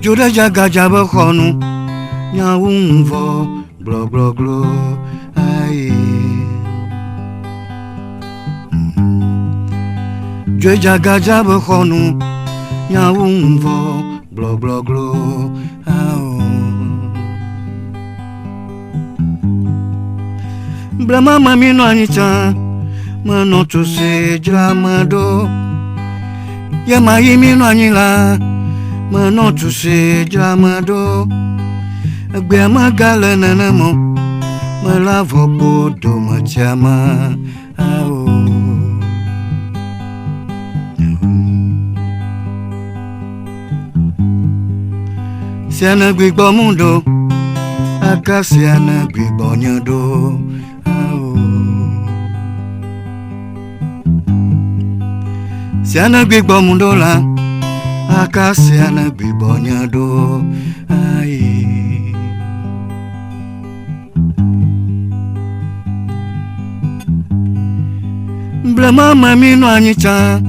Joda jaga jaba khonu nyawung vo blo blo blo ai Joda jaga jaba khonu nyawung vo blo blo blo au Blama mami no anita manoto se dramado Yama yimi no anila Manoto se dramado Agbe magala nanamo Malavo bodo machama ao Siana gbigbo mundo Aka siana gbigbo nyado ao Siana gbigbo mundo la Akasiana bibonya do ai Blama mami no anita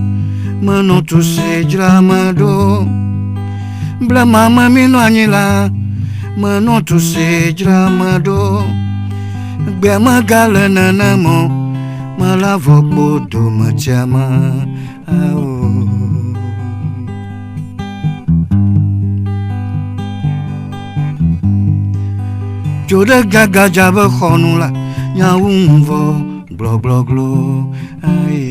manoto se dramado Blama mami no anila manoto se dramado Gbema gala nanamo malavo bodo machama ao Joda gaga jaba khonu la nyawung vo blo blo blo ai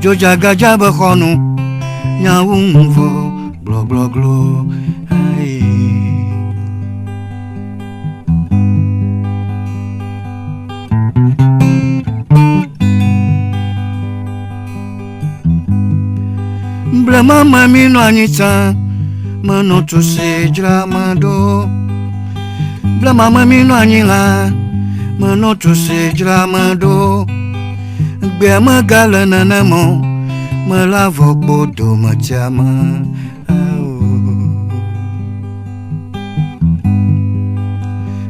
Joda gaga jaba khonu nyawung vo blo blo blo ai Blama mami no anita Manoto se dramado Blama mami no anila Manoto se dramado Gbe magala nanamo Malavo bodo machama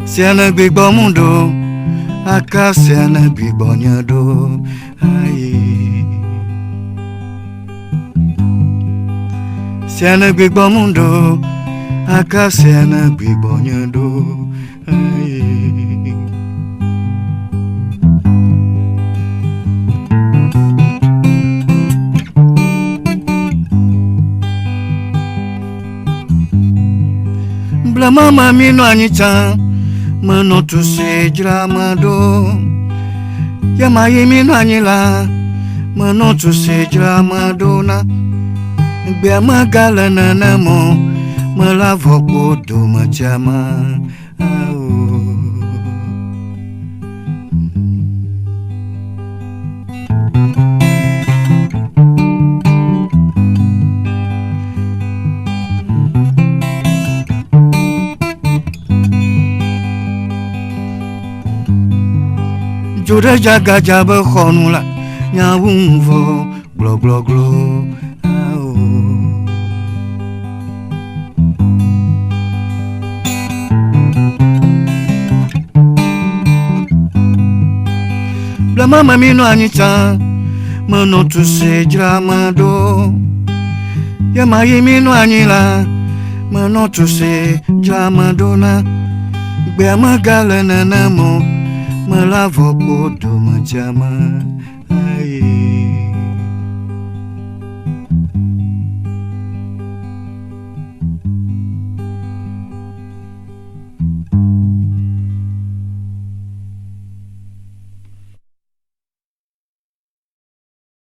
Siana gbigbo mundo Aka siana gbigbo nyado ai Siana gbigbo mundo Aka siana gbigbo nyado ai Blama mami no anita Manoto se dramado Yama yimi no anila Manoto se dramado na Gbe magala nanamo Malavo bodo machama ao Joda jaga jaba khonu la nyawung vo blo blo blo ao Blama mami no anita Manoto se dramado Yama yimi no anila Manoto se dramado na Gbe magala nanamo Malavo bodo machama ai